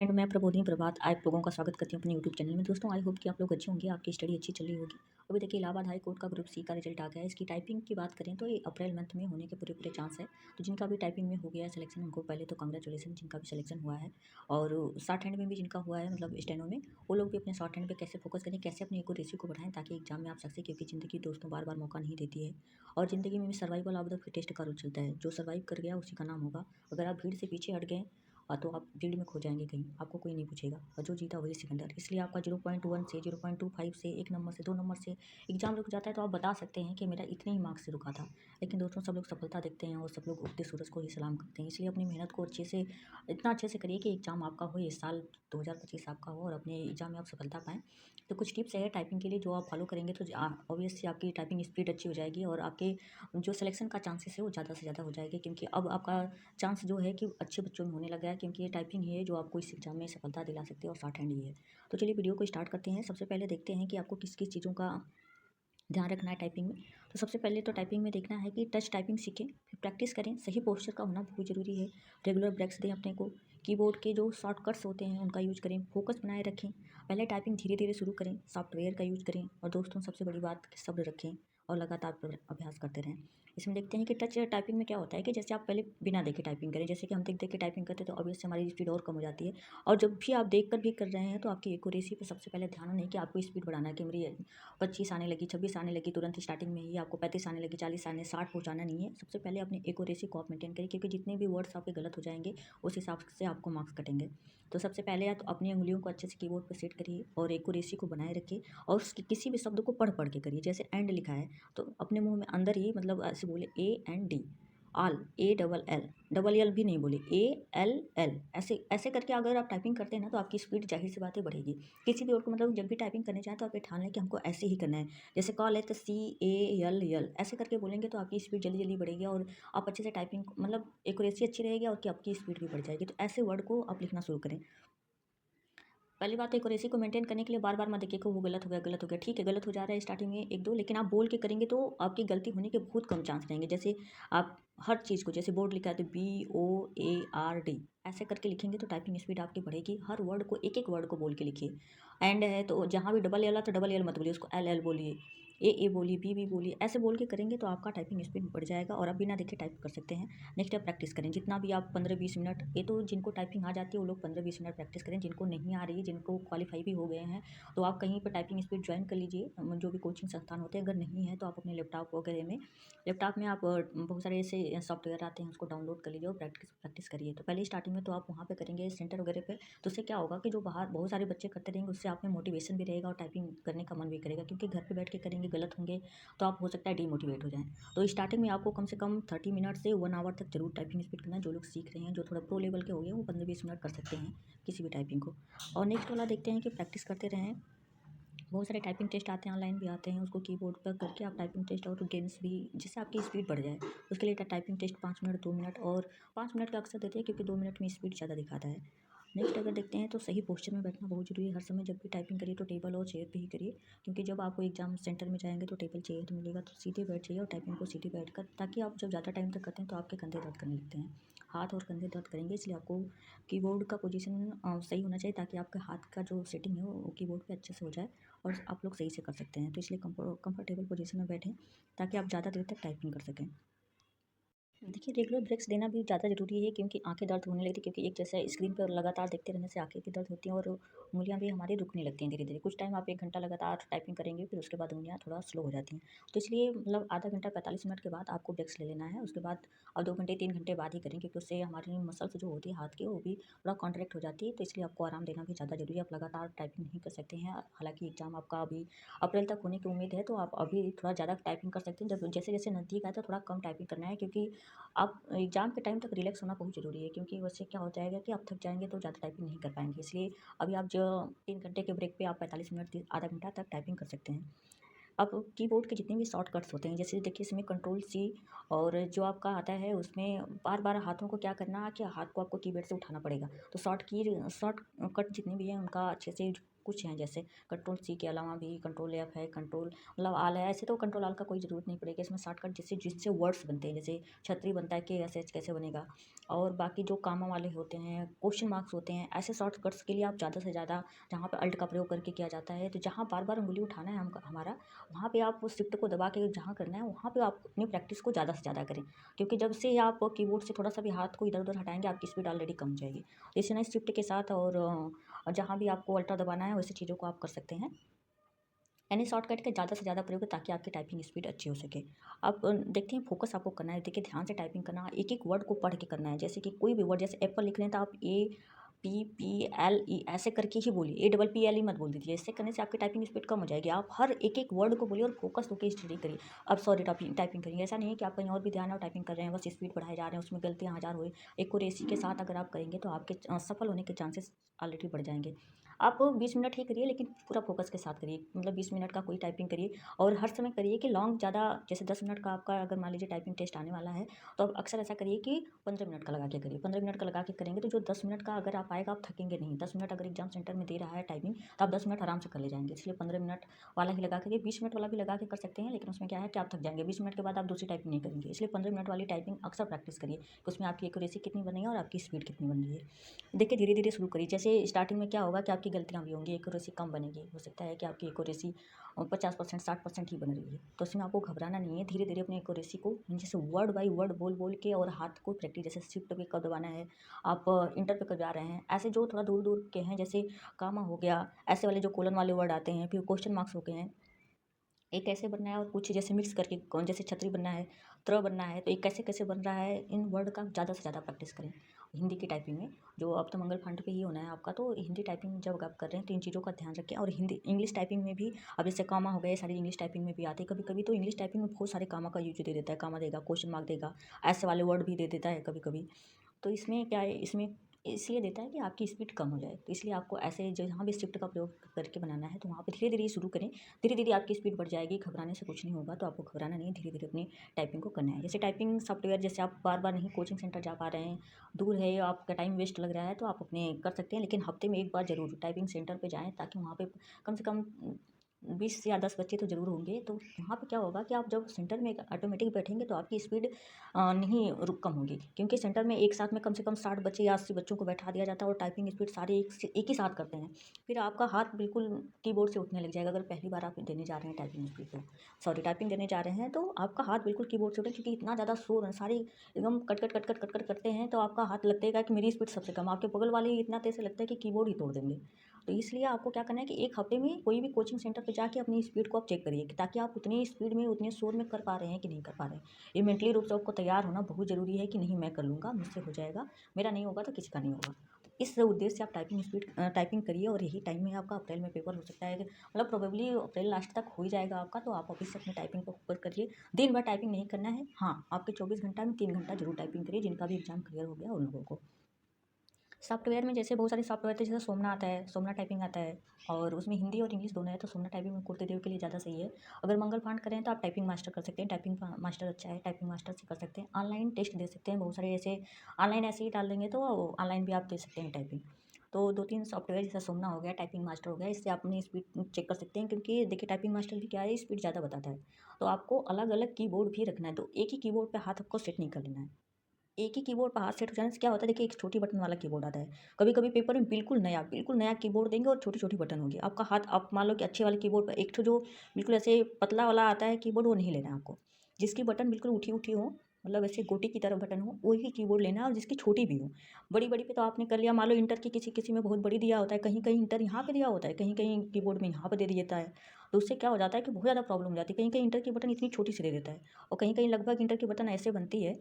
And मैं प्रबोधिनी प्रभात आप लोगों का स्वागत करती हूँ अपने यूट्यूब चैनल में। दोस्तों आई होप कि आप लोग अच्छे होंगे, आपकी स्टडी अच्छी चल रही होगी। अभी देखिए इलाहाबाद हाई कोर्ट का ग्रुप सी का रिजल्ट आ गया है। इसकी टाइपिंग की बात करें तो ये अप्रैल मंथ में होने के पूरे पूरे चांस है। तो जिनका भी टाइपिंग में हो गया है सिलेक्शन, उनको पहले तो कांग्रेचुलेसन जिनका भी सिलेक्शन हुआ है। और शॉर्ट हैंड में भी जिनका हुआ है, मतलब स्टेनो में, वो लोग भी अपने शॉर्ट हैंड पे कैसे फोकस करें, कैसे अपनी एक्यूरेसी को बढ़ाएं ताकि एग्जाम में आप सकते, क्योंकि ज़िंदगी दोस्तों बार बार मौका नहीं देती है। और ज़िंदगी में भी सर्वाइवल ऑफ द फिटेस्ट का रूल चलता है। जो सर्वाइव कर गया उसी का नाम होगा। अगर आप भीड़ से पीछे हट गए तो आप भीड़ में खो जाएंगे, कहीं आपको कोई नहीं पूछेगा, और जो जीता वही सिकंदर। इसलिए आपका 0.1 से 0.25 से 1 नंबर से 2 नंबर से एग्जाम रुक जाता है तो आप बता सकते हैं कि मेरा इतने ही मार्क्स से रुका था। लेकिन दोस्तों सब लोग सफलता देखते हैं और सब लोग उगते सूरज को ही सलाम करते हैं। इसलिए अपनी मेहनत को इतना अच्छे से करिए कि एग्जाम आपका हो, इस साल 2025 आपका हो और अपने एग्जाम में आप सफलता पाएँ। तो कुछ टिप्स है टाइपिंग के लिए जो आप फॉलो करेंगे तो ऑब्वियसली आपकी टाइपिंग स्पीड अच्छी हो जाएगी और आपके जो सिलेक्शन का चांसेस है वो ज़्यादा से ज़्यादा हो जाएगी, क्योंकि अब आपका चांस जो है कि अच्छे बच्चों में होने लगा है, क्योंकि ये टाइपिंग ही है जो आपको इस एग्जाम में सफलता दिला सकती है और शॉर्ट हैंड ही है। तो चलिए वीडियो को स्टार्ट करते हैं। सबसे पहले देखते हैं कि आपको किस किस चीज़ों का ध्यान रखना है टाइपिंग में। तो सबसे पहले तो टाइपिंग में देखना है कि टच टाइपिंग सीखें, फिर प्रैक्टिस करें। सही पोस्चर का होना बहुत ज़रूरी है। रेगुलर ब्रेक्स दें अपने को। कीबोर्ड के जो शॉर्टकट्स होते हैं उनका यूज करें। फोकस बनाए रखें। पहले टाइपिंग धीरे धीरे शुरू करें। सॉफ्टवेयर का यूज करें। और दोस्तों सबसे बड़ी बात कि सब्र रखें और लगातार अभ्यास करते रहें। इसमें देखते हैं कि टच टाइपिंग में क्या होता है कि जैसे आप पहले बिना देखे टाइपिंग करें, जैसे कि हम देख देख के टाइपिंग करते हैं तो ऑब्वियसली हमारी स्पीड और कम हो जाती है। और जब भी आप देख कर भी कर रहे हैं तो आपकी एक्यूरेसी पर सबसे पहले ध्यान नहीं कि आपको स्पीड बढ़ाना है कि मेरी 25 आने लगी, 26 आने लगी तुरंत ही स्टार्टिंग में ही, आपको 35 आने लगी, 40 आने, 60 पहुंचाना नहीं है। सबसे पहले अपनी एक्यूरेसी को आप मेंटेन करिए, क्योंकि जितने भी वर्ड्स आपके गलत हो जाएंगे उस हिसाब से आपको मार्क्स कटेंगे। तो सबसे पहले या तो अपनी उंगलियों को अच्छे से कीबोर्ड पर सेट करिए और एक्यूरेसी को बनाए रखिए। और उसकी किसी भी शब्द को पढ़ पढ़ के करिए। जैसे एंड लिखा है तो अपने मुंह में अंदर ही, मतलब ऐसे बोले AND, आल, डबल एल भी नहीं बोले, ALL, ऐसे ऐसे करके अगर आप टाइपिंग करते हैं ना तो आपकी स्पीड जाहिर सी बात है बढ़ेगी। किसी भी और को, मतलब जब भी टाइपिंग करने जाए तो आप ये ठान लें कि हमको ऐसे ही करना है। जैसे कॉल है तो CALL ऐसे करके बोलेंगे तो आपकी स्पीड जल्दी जल्दी बढ़ेगी और आप अच्छे से टाइपिंग, मतलब एक्यूरेसी अच्छी रहेगी और कि आपकी स्पीड भी बढ़ जाएगी। तो ऐसे वर्ड को आप लिखना शुरू करें। पहली बात, एक्यूरेसी को मेंटेन करने के लिए बार बार मत देखिए कि वो गलत हो गया, गलत हो गया। ठीक है, गलत हो जा रहा है स्टार्टिंग में एक दो, लेकिन आप बोल के करेंगे तो आपकी गलती होने के बहुत कम चांस रहेंगे। जैसे आप हर चीज़ को, जैसे बोर्ड लिखा है तो BOARD ऐसे करके लिखेंगे तो टाइपिंग स्पीड आपकी बढ़ेगी। हर वर्ड को, एक एक वर्ड को बोल के लिखिए। एंड है तो जहाँ भी डबल एल है तो डबल एल मत बोलिए, उसको LL बोलिए। ए बोलिए, बी बोलिए। ऐसे बोल के करेंगे तो आपका टाइपिंग स्पीड बढ़ जाएगा और आप बिना देखे टाइप कर सकते हैं। नेक्स्ट है प्रैक्टिस करें। जितना भी आप 15-20 मिनट, ये तो जिनको टाइपिंग आ जाती है वो लोग 15-20 मिनट प्रैक्टिस करें। जिनको नहीं आ रही है, जिनको क्वालिफाई भी हो गए हैं, तो आप कहीं पर टाइपिंग स्पीड ज्वाइन कर लीजिए, जो भी कोचिंग संस्थान होते हैं। अगर नहीं है तो आप अपने लैपटॉप में आप बहुत सारे ऐसे सॉफ्टवेयर आते हैं, उसको डाउनलोड कर लीजिए और प्रैक्टिस प्रैक्टिस करिए। तो पहले स्टार्टिंग में तो आप वहाँ पे करेंगे सेंटर वगैरह पे, तो उससे क्या होगा कि जो बाहर बहुत सारे बच्चे करते रहेंगे उससे आप में मोटिवेशन भी रहेगा और टाइपिंग करने का मन भी करेगा। क्योंकि घर पे बैठ के करेंगे, गलत होंगे तो आप हो सकता है डीमोटिवेट हो जाएँ। तो स्टार्टिंग में आपको कम से कम 30 मिनट से 1 आवर तक जरूर टाइपिंग स्पीड करना है। जो लोग सीख रहे हैं, जो थोड़ा प्रो लेवल के हो गए, वो 15-20 मिनट कर सकते हैं किसी भी टाइपिंग को। और नेक्स्ट वाला देखते हैं कि प्रैक्टिस करते रहें। बहुत सारे टाइपिंग टेस्ट आते हैं, ऑनलाइन भी आते हैं, उसको कीबोर्ड पर करके आप टाइपिंग टेस्ट और गेम्स भी, जिससे आपकी स्पीड बढ़ जाए। उसके लिए टाइपिंग टेस्ट 5 मिनट, 2 मिनट और 5 मिनट का अक्सर देते हैं, क्योंकि 2 मिनट में स्पीड ज़्यादा दिखाता है। नेक्स्ट अगर देखते हैं तो सही पोस्चर में बैठना बहुत जरूरी है। हर समय जब भी टाइपिंग करिए तो टेबल और चेयर पे ही करिए, क्योंकि जब आप एग्जाम सेंटर में जाएंगे तो टेबल चेयर तो मिलेगा, तो सीधे बैठ जाइए और टाइपिंग को सीधे बैठ कर, ताकि आप जब ज़्यादा टाइम तक करते हैं तो आपके कंधे दर्द करने लगते हैं, हाथ और कंधे दर्द करेंगे। इसलिए आपको कीबोर्ड का पोजीशन सही होना चाहिए, ताकि आपके हाथ का जो सेटिंग है वो कीबोर्ड पे अच्छे से हो जाए और आप लोग सही से कर सकते हैं। तो इसलिए कंफर्टेबल पोजीशन में बैठें ताकि आप ज़्यादा देर तक टाइपिंग कर सकें। देखिए रेगुलर ब्रेक्स देना भी ज़्यादा ज़रूरी है, क्योंकि आंखें दर्द होने लगती है, क्योंकि एक जैसा स्क्रीन पर लगातार देखते रहने से आंखें भी दर्द होती हैं और उंगलियां भी हमारी रुकने लगती हैं धीरे धीरे। कुछ टाइम आप 1 घंटा लगातार टाइपिंग करेंगे, फिर उसके बाद उंगलियां थोड़ा स्लो हो जाती हैं। तो इसलिए मतलब आधा घंटा 45 मिनट के बाद आपको ब्रेक्स ले लेना है। उसके बाद और 2 घंटे 3 घंटे बाद ही करें, क्योंकि उससे हमारी मसल्स जो होती है हाथ की वो भी थोड़ा कॉन्ट्रैक्ट हो जाती है। तो इसलिए आपको आराम देना भी ज़्यादा जरूरी है। आप लगातार टाइपिंग नहीं कर सकते हैं। हालांकि एग्जाम आपका अभी अप्रैल तक होने की उम्मीद है, तो आप अभी थोड़ा ज़्यादा टाइपिंग कर सकते हैं। जब जैसे जैसे नज़दीक आए तो थोड़ा कम टाइपिंग करना है, क्योंकि आप एग्जाम के टाइम तक रिलैक्स होना बहुत ज़रूरी है। क्योंकि उससे क्या हो जाएगा कि आप थक जाएंगे तो ज़्यादा टाइपिंग नहीं कर पाएंगे। इसलिए अभी आप जो 3 घंटे के ब्रेक पे आप 45 मिनट आधा घंटा तक टाइपिंग कर सकते हैं। अब कीबोर्ड के जितने भी शॉर्टकट्स होते हैं, जैसे देखिए इसमें कंट्रोल C, और जो आपका आता है उसमें बार बार हाथों को क्या करना है कि हाथ को आपको कीबोर्ड से उठाना पड़ेगा। तो शॉर्टकट जितने भी हैं उनका अच्छे से कुछ हैं, जैसे कंट्रोल सी के अलावा भी कंट्रोल एफ है, कंट्रोल मतलब आल है। ऐसे तो कंट्रोल आल का कोई ज़रूरत नहीं पड़ेगी। इसमें शॉर्टकट जैसे जिससे वर्ड्स बनते हैं, जैसे छतरी बनता है, KSH कैसे बनेगा, और बाकी जो कामा वाले होते हैं, क्वेश्चन मार्क्स होते हैं, ऐसे शॉर्टकट्स के लिए आप ज़्यादा से ज़्यादा जहाँ पे अल्ट का प्रयोग करके किया जाता है, तो जहाँ बार बार उंगली उठाना है हमारा, वहाँ पे आप उस शिफ्ट को दबा के जहाँ करना है वहाँ पे आप अपनी प्रैक्टिस को ज़्यादा से ज़्यादा करें, क्योंकि जब से आप कीबोर्ड से थोड़ा सा भी हाथ को इधर उधर हटाएंगे आपकी स्पीड ऑलरेडी कम हो जाएगी। तो इसी ना शिफ्ट के साथ और जहाँ भी आपको अल्टा दबाना है वैसी चीज़ों को आप कर सकते हैं। यानी शॉर्टकट का ज़्यादा से ज़्यादा प्रयोग ताकि आपकी टाइपिंग स्पीड अच्छी हो सके। अब देखते हैं, फोकस आपको करना है। देखिए, ध्यान से टाइपिंग करना है, एक एक वर्ड को पढ़ के करना है। जैसे कि कोई भी वर्ड, जैसे एप्पल लिख रहे हैं तो आप APPLE ऐसे करके ही बोलिए, APPLE मत बोल दीजिए। इससे करने से आपकी टाइपिंग स्पीड कम हो जाएगी। आप हर एक एक वर्ड को बोलिए और फोकस होकर स्टडी करिए। अब सॉरी टाइपिंग करिए, ऐसा नहीं है कि आप कहीं और भी ध्यान है और टाइपिंग कर रहे हैं, बस स्पीड बढ़ाए जा रहे हैं, उसमें गलतियाँ हजार हुई। एक्यूरेसी के साथ अगर आप करेंगे तो आपके सफल होने के चांसेस ऑलरेडी बढ़ जाएंगे। आप 20 मिनट ही करिए, लेकिन पूरा फोकस के साथ करिए। मतलब 20 मिनट का कोई टाइपिंग करिए, और हर समय करिए कि लॉन्ग ज़्यादा, जैसे 10 मिनट का आपका अगर मान लीजिए टाइपिंग टेस्ट आने वाला है, तो आप अक्सर ऐसा करिए कि 15 मिनट का लगा के करिए। 15 मिनट का लगा के करेंगे तो जो 10 मिनट का अगर आप आएगा, आप थकेंगे नहीं। 10 मिनट अगर एग्जाम सेंटर में दे रहा है टाइपिंग, तो आप 10 मिनट आराम से कर ले जाएंगे। इसलिए 15 मिनट वाला ही लगा करिए। 20 मिनट वाला भी लगा के कर सकते हैं, लेकिन उसमें क्या है कि आप थक जाएंगे। 20 मिनट के बाद आप दूसरी टाइपिंग नहीं करेंगे। इसलिए 15 मिनट वाली टाइपिंग अक्सर प्रैक्टिस करिए कि उसमें आपकी एक्यूरेसी कितनी बनी है और आपकी स्पीड कितनी बन रही है। देखिए, धीरे धीरे शुरू करिए। जैसे स्टार्टिंग में क्या होगा कि आपकी गलतियाँ भी होंगी, एक्यूरेसी कम बनेगी। हो सकता है कि आपकी एक्यूरेसी 50%, 60% ही बन रही है, तो उसमें आपको घबराना नहीं है। धीरे धीरे अपनी एक्यूरेसी को, जैसे वर्ड बाई वर्ड बोल बोल के, और हाथ को प्रैक्टिस, जैसे शिफ्ट पे कब दबाना है, आप इंटर पे कब जा रहे हैं, ऐसे जो थोड़ा दूर दूर के हैं, जैसे कामा हो गया, ऐसे वाले जो कोलन वाले वर्ड आते हैं, फिर क्वेश्चन मार्क्स हो गए हैं, एक कैसे बनना है और कुछ जैसे मिक्स करके, कौन जैसे छतरी बनना है, बनना है, तो एक कैसे कैसे बन रहा है, इन वर्ड का ज़्यादा से ज़्यादा प्रैक्टिस करें। हिंदी की टाइपिंग में, जो अब तो मंगल फंड पे ही होना है आपका, तो हिंदी टाइपिंग जब आप कर रहे हैं तो इन चीज़ों का ध्यान रखें। और हिंदी इंग्लिश टाइपिंग में भी, अब जैसे कामा हो गए, सारी इंग्लिश टाइपिंग में भी आते हैं। कभी कभी तो इंग्लिश टाइपिंग में बहुत सारे कामा का यूज दे देता है, कामा देगा, क्वेश्चन मार्क देगा, ऐसे वाले वर्ड भी दे देता है कभी कभी। तो इसमें क्या है, इसमें इसलिए देता है कि आपकी स्पीड कम हो जाए। तो इसलिए आपको ऐसे जहाँ भी शिफ्ट का प्रयोग करके बनाना है, तो वहाँ पे धीरे धीरे शुरू करें। धीरे धीरे आपकी स्पीड बढ़ जाएगी। घबराने से कुछ नहीं होगा, तो आपको घबराना नहीं है, धीरे धीरे अपनी टाइपिंग को करना है। जैसे टाइपिंग सॉफ्टवेयर, जैसे आप बार बार नहीं कोचिंग सेंटर जा पा रहे हैं, दूर है, आपका टाइम वेस्ट लग रहा है, तो आप अपने कर सकते हैं, लेकिन हफ्ते में एक बार जरूर टाइपिंग सेंटर पर जाएँ, ताकि वहाँ पर कम से कम 20 या 10 बच्चे तो ज़रूर होंगे। तो वहाँ पे क्या होगा कि आप जब सेंटर में ऑटोमेटिक बैठेंगे, तो आपकी स्पीड नहीं रुक कम होगी, क्योंकि सेंटर में एक साथ में कम से कम 60 बच्चे या 80 बच्चों को बैठा दिया जाता है, और टाइपिंग स्पीड सारे एक ही साथ करते हैं। फिर आपका हाथ बिल्कुल कीबोर्ड से उठने लग जाएगा। अगर पहली बार आप देने जा रहे हैं टाइपिंग स्पीड को, सॉरी टाइपिंग देने जा रहे हैं, तो आपका हाथ बिल्कुल कीबोर्ड से उठे, क्योंकि इतना ज़्यादा शोर है, सारे एकदम cut cut cut cut cut cut करते हैं, तो आपका हाथ लगेगा कि मेरी स्पीड सबसे कम, आपके बगल वाले इतना तेज से लगता है कि कीबोर्ड ही तोड़ देंगे। तो इसलिए आपको क्या करना है कि एक हफ्ते में कोई भी कोचिंग सेंटर पे जाके अपनी स्पीड को आप चेक करिए, कि ताकि आप उतनी स्पीड में, उतने शोर में कर पा रहे हैं कि नहीं कर पा रहे हैं। ये मेंटली रूप से आपको तैयार होना बहुत ज़रूरी है कि नहीं, मैं कर लूँगा, मुझसे हो जाएगा, मेरा नहीं होगा तो किसी का नहीं होगा। तो इस उद्देश्य से आप टाइपिंग करिए, और यही टाइम में आपका अप्रैल में पेपर हो सकता है, मतलब प्रोबेबली अप्रैल लास्ट तक हो ही जाएगा आपका। तो आप ऑफिस से अपनी टाइपिंग को फोकस करिए। दिन भर टाइपिंग नहीं करना है। हाँ, आपके 24 घंटा में 3 घंटा जरूर टाइपिंग करिए, जिनका भी एग्जाम क्लियर हो गया उन लोगों को। सॉफ्टवेयर में जैसे बहुत सारे सॉफ्टवेयर थे, जैसे सोमना आता है, सोमना टाइपिंग आता है, और उसमें हिंदी और इंग्लिश दोनों है, तो सोमना टाइपिंग में कुर्ते देव के लिए ज़्यादा सही है। अगर मंगल पांड करें तो आप टाइपिंग मास्टर कर सकते हैं। टाइपिंग मास्टर अच्छा है, टाइपिंग मास्टर से कर सकते हैं। ऑनलाइन टेस्ट दे सकते हैं बहुत सारे, ऐसे ऑनलाइन ऐसे ही डाल देंगे तो ऑनलाइन भी आप दे सकते हैं टाइपिंग। तो 2-3 सॉफ्टवेयर, जैसे सोमना हो गया, टाइपिंग मास्टर हो गया, इससे आप अपनी स्पीड चेक कर सकते हैं, क्योंकि देखिए टाइपिंग मास्टर भी क्या है, स्पीड ज़्यादा बताता है। तो आपको अलग अलग कीबोर्ड भी रखना है, तो एक ही कीबोर्ड पे हाथ आपको सेट नहीं कर लेना है। एक ही कीबोर्ड पर हाथ सेट हो जाने से क्या होता है, देखिए एक छोटी बटन वाला कीबोर्ड आता है। कभी कभी पेपर में बिल्कुल नया कीबोर्ड देंगे, और छोटी छोटी बटन होगी। आपका हाथ, आप मान लो कि अच्छे वाले कीबोर्ड पर एक ठो जो बिल्कुल ऐसे पतला वाला आता है कीबोर्ड, वो नहीं लेना है आपको। जिसकी बटन बिल्कुल उठी उठी हो, मतलब ऐसे गोटी की तरह बटन हो, वही कीबोर्ड लेना है, और जिसकी छोटी भी हो। बड़ी बड़ी पे तो आपने कर लिया, मान लो इंटर की किसी किसी में बहुत बड़ी दिया होता है, कहीं कहीं इंटर यहाँ पे दिया होता है, कहीं कहीं कीबोर्ड में यहाँ पे दे देता है। तो उससे क्या हो जाता है कि बहुत ज़्यादा प्रॉब्लम हो जाती है। कहीं कहीं इंटर की बटन इतनी छोटी सी दे देता है, और कहीं कहीं लगभग इंटर की बटन ऐसे बनती है,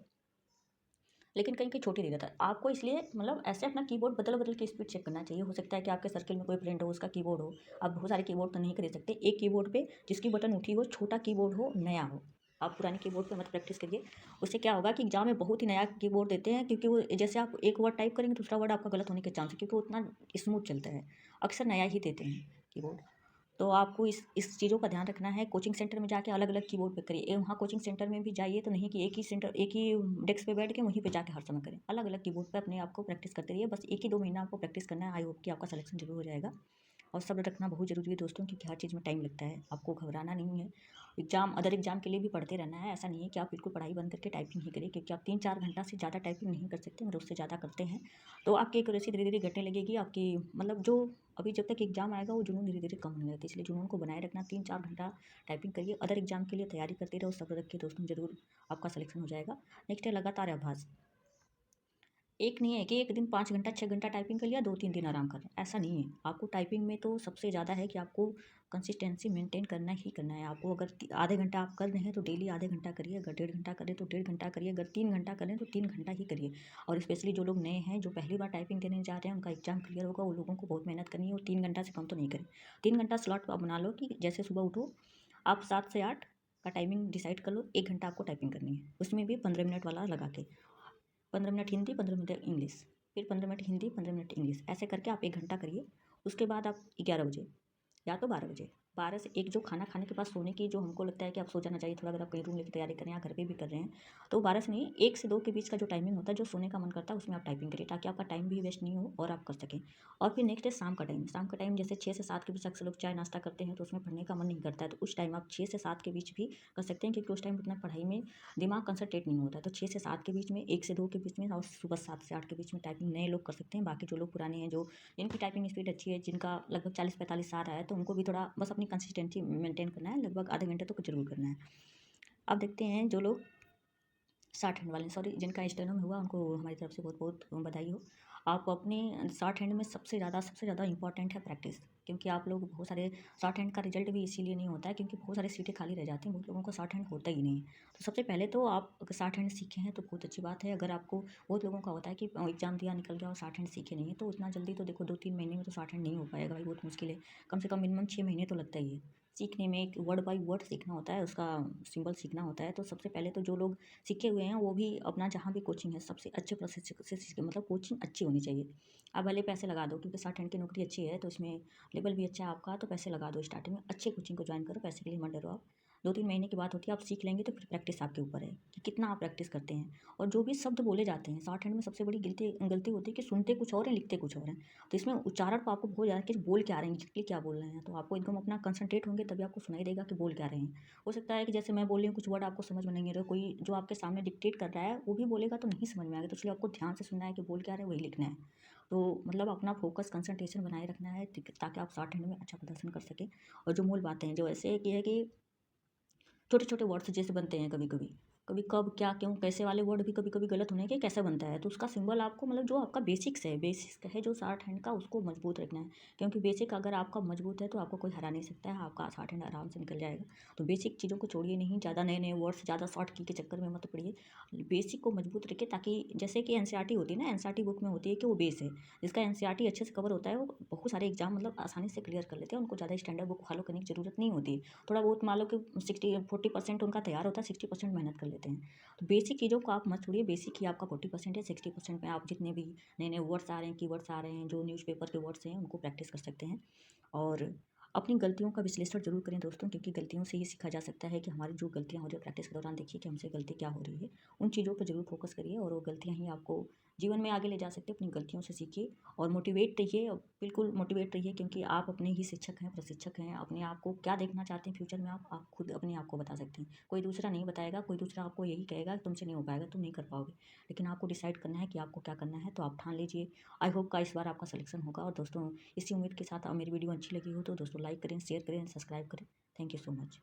लेकिन कहीं कहीं छोटी दे देता है आपको। इसलिए मतलब ऐसे अपना कीबोर्ड बदल बदल के स्पीड चेक करना चाहिए। हो सकता है कि आपके सर्किल में कोई फ्रेंड हो, उसका कीबोर्ड हो। आप बहुत सारे कीबोर्ड तो नहीं खरीद सकते। एक कीबोर्ड पे जिसकी बटन उठी हो, छोटा कीबोर्ड हो, नया हो। आप पुराने कीबोर्ड पे मत प्रैक्टिस करिए। उससे क्या होगा कि एग्जाम में बहुत ही नया कीबोर्ड देते हैं, क्योंकि वो जैसे आप एक वर्ड टाइप करेंगे, दूसरा वर्ड आपका गलत होने के चांस है, क्योंकि वो उतना स्मूथ चलता है। अक्सर नया ही देते हैं कीबोर्ड। तो आपको इस चीज़ों का ध्यान रखना है। कोचिंग सेंटर में जाके अलग अलग कीबोर्ड पे करिए। वहाँ कोचिंग सेंटर में भी जाइए, तो नहीं कि एक ही डेस्क पे बैठ के वहीं पे जाके हर समय करें। अलग अलग कीबोर्ड पे अपने आप को प्रैक्टिस करते रहिए। बस 1 ही 2 महीना आपको प्रैक्टिस करना है। आई होप कि आपका सिलेक्शन जरूर हो जाएगा। और सब्र रखना बहुत ज़रूरी है दोस्तों, क्योंकि हर चीज़ में टाइम लगता है। आपको घबराना नहीं है। अदर एग्ज़ाम के लिए भी पढ़ते रहना है। ऐसा नहीं है कि आप बिल्कुल पढ़ाई बंद करके टाइपिंग ही करें, क्योंकि आप 3-4 घंटा से ज़्यादा टाइपिंग नहीं कर सकते, अगर उससे ज़्यादा करते हैं तो आपकी एक्यूरेसी धीरे-धीरे घटने लगेगी। आपकी मतलब जो अभी जब तक एग्ज़ाम आएगा वो जुनून धीरे-धीरे कम होने लगता है, इसलिए जुनून को बनाए रखना। 3-4 घंटा टाइपिंग करिए, अदर एग्ज़ाम के लिए तैयारी करते रहो, सब्र रखिए दोस्तों, ज़रूर आपका सिलेक्शन हो जाएगा। नेक्स्ट है लगातार अभ्यास। एक नहीं है कि एक दिन 5 घंटा 6 घंटा टाइपिंग कर लिया, 2-3 दिन आराम कर लें, ऐसा नहीं है। आपको टाइपिंग में तो सबसे ज़्यादा है कि आपको कंसिस्टेंसी मेंटेन करना ही करना है। आपको अगर आधे घंटा आप कर रहे हैं तो डेली आधे घंटा करिए, अगर 1.5 घंटा करें तो 1.5 घंटा करिए, अगर 3 घंटा करें तो 3 घंटा ही करिए। और स्पेशली जो लोग नए हैं, जो पहली बार टाइपिंग देने जा रहे हैं, उनका एग्जाम क्लियर होगा, वो लोगों को बहुत मेहनत करनी है और 3 घंटा से कम तो नहीं करें। 3 घंटा स्लॉट आप बना लो कि जैसे सुबह उठो, आप 7 से 8 का टाइमिंग डिसाइड कर लो, 1 घंटा आपको टाइपिंग करनी है, उसमें भी 15 मिनट वाला लगा के। 15 मिनट हिंदी, 15 मिनट इंग्लिश, फिर 15 मिनट हिंदी, 15 मिनट इंग्लिश, ऐसे करके आप 1 घंटा करिए। उसके बाद आप 11 बजे या तो 12 बजे, 12 से 1 जो खाना खाने के बाद सोने की, जो हमको लगता है कि आप सो जाना चाहिए थोड़ा, अगर आप कहीं रूम लेके तैयारी करें या घर पे भी कर रहे हैं, तो 12 से नहीं, 1 से 2 के बीच का जो टाइमिंग होता है, जो सोने का मन करता है, उसमें आप टाइपिंग करिए, ताकि आपका टाइम भी वेस्ट नहीं हो और आप कर सकें। और फिर नेक्स्ट है शाम का टाइम। शाम का टाइम जैसे 6 से 7 के बीच अक्सर लोग चाय नाश्ता करते हैं, तो उसमें पढ़ने का मन नहीं करता है, तो उस टाइम आप 6 से 7 के बीच भी कर सकते हैं, क्योंकि उस टाइम उतना पढ़ाई में दिमाग कंसंट्रेट नहीं होता है। तो 6 से 7 के बीच में, 1 से 2 के बीच में और सुबह 7 से 8 के बीच में टाइपिंग नए लोग कर सकते हैं। बाकी जो लोग पुराने हैं, जो जिनकी टाइपिंग स्पीड अच्छी है, जिनका लगभग 40-45 आ रहा है, तो उनको भी थोड़ा बस अपनी कंसिस्टेंसी मेंटेन करना है, लगभग आधे घंटे तो ज़रूर करना है। अब देखते हैं जो लोग शॉर्ट हैंड वाले, सॉरी, जिनका स्टेनो में हुआ, उनको हमारी तरफ से बहुत बहुत बधाई हो। आप अपने शॉर्ट हैंड में सबसे ज़्यादा इंपॉर्टेंट है प्रैक्टिस, क्योंकि आप लोग बहुत सारे शॉर्ट हैंड का रिजल्ट भी इसीलिए नहीं होता है क्योंकि बहुत सारी सीटें खाली रह जाती हैं, बहुत लोगों को शॉर्ट हैंड होता ही नहीं है। तो सबसे पहले तो आप अगर शॉर्ट हैंड सीखे हैं तो बहुत अच्छी बात है। अगर आपको, बहुत लोगों का होता है कि एग्जाम दिया निकल गया और शॉर्ट हैंड सीखे नहीं है, तो उतना जल्दी तो देखो 2-3 महीने में तो शॉर्ट हैंड नहीं हो पाएगा भाई, बहुत मुश्किल है। कम से कम मिनिमम 6 महीने तो लगता ही है सीखने में। एक वर्ड बाई वर्ड सीखना होता है, उसका सिंबल सीखना होता है। तो सबसे पहले तो जो लोग सीखे हुए हैं वो भी अपना जहाँ भी कोचिंग है सबसे अच्छे प्रशिक्षक से सीखे, मतलब कोचिंग अच्छी होनी चाहिए। आप भले पैसे लगा दो, क्योंकि शॉर्ट हैंड की नौकरी अच्छी है, तो इसमें लेवल भी अच्छा है आपका, तो पैसे लगा दो स्टार्टिंग में, अच्छे कोचिंग को ज्वाइन करो, पैसे के लिए मत डरो आप। 2-3 महीने की बात होती है, आप सीख लेंगे तो फिर प्रैक्टिस आपके ऊपर है कि कितना आप प्रैक्टिस करते हैं। और जो भी शब्द बोले जाते हैं शॉर्ट हैंड में, सबसे बड़ी गलती गलती होती है कि सुनते कुछ और है, लिखते कुछ और हैं। तो इसमें उच्चारण को आपको बहुत ज़्यादा कि बोल क्या रहे हैं, एग्जैक्टली क्या बोल रहे हैं, तो आपको एकदम अपना कंसंट्रेट होंगे तभी आपको सुनाई देगा कि बोल क्या रहे हैं। हो सकता है कि जैसे मैं बोल रही हूँ, कुछ वर्ड आपको समझ में नहीं आ रहा, कोई जो आपके सामने डिक्टेट कर रहा है वो भी बोलेगा तो नहीं समझ में आएगा, तो इसलिए आपको ध्यान से सुनना है कि बोल क्या रहे हैं, वही लिखना है। तो मतलब अपना फोकस कंसंट्रेशन बनाए रखना है, ताकि आप शॉर्ट हैंड में अच्छा प्रदर्शन कर सकें। और जो मूल बातें हैं, जो ऐसे कि है कि छोटे छोटे वर्ड्स जैसे बनते हैं कभी कभी, कभी कब क्या क्यों कैसे वाले वर्ड भी कभी कभी गलत होने के कैसे बनता है, तो उसका सिंबल आपको, मतलब जो आपका बेसिक्स है जो शॉर्ट हैंड का, उसको मजबूत रखना है। क्योंकि बेसिक अगर आपका मजबूत है तो आपको कोई हरा नहीं सकता है, आपका शॉर्ट हैंड आराम से निकल जाएगा। तो बेसिक चीज़ों को छोड़िए नहीं, ज़्यादा नए नए वर्ड्स ज़्यादा शॉर्ट की के चक्कर में मत पड़िए। बेसिक को मजबूत रखिए, ताकि जैसे कि एनसीईआरटी होती है ना, एनसीईआरटी बुक में होती है कि वो बेस है, जिसका एनसीईआरटी अच्छे से कवर होता है, वो बहुत सारे एग्जाम मतलब आसानी से क्लियर कर लेते हैं, उनको ज़्यादा स्टैंडर्ड बुक फॉलो करने की जरूरत नहीं होती। थोड़ा बहुत मान लो कि 40% उनका तैयार होता है, 60% मेहनत कर लेते हैं। तो बेसिक चीज़ों को आप मत छोड़िए, बेसिक ही आपका 40% है, 60% में आप जितने भी नए नए वर्ड्स आ रहे हैं, कीवर्ड्स आ रहे हैं, जो न्यूज़पेपर के वर्ड्स हैं, उनको प्रैक्टिस कर सकते हैं। और अपनी गलतियों का विश्लेषण जरूर करें दोस्तों, क्योंकि गलतियों से ही सीखा जा सकता है कि हमारी जो गलतियां हो रही है प्रैक्टिस के दौरान, देखिए कि हमसे गलती क्या हो रही है, उन चीज़ों पर जरूर फोकस करिए, और वो गलतियां ही आपको जीवन में आगे ले जा सकते हैं। अपनी गलतियों से सीखिए और मोटिवेट रहिए, और बिल्कुल मोटिवेट रहिए, क्योंकि आप अपने ही शिक्षक हैं, प्रशिक्षक हैं। अपने आप को क्या देखना चाहते हैं फ्यूचर में, आप खुद अपने आप को बता सकते हैं, कोई दूसरा नहीं बताएगा। कोई दूसरा आपको यही कहेगा कि तुमसे नहीं हो पाएगा, तुम नहीं कर पाओगे, लेकिन आपको डिसाइड करना है कि आपको क्या करना है, तो आप ठान लीजिए। आई होप का इस बार आपका सिलेक्शन होगा। और दोस्तों, इसी उम्मीद के साथ मेरी वीडियो अच्छी लगी हो तो दोस्तों लाइक करें, शेयर करें, सब्सक्राइब करें। Thank you so much.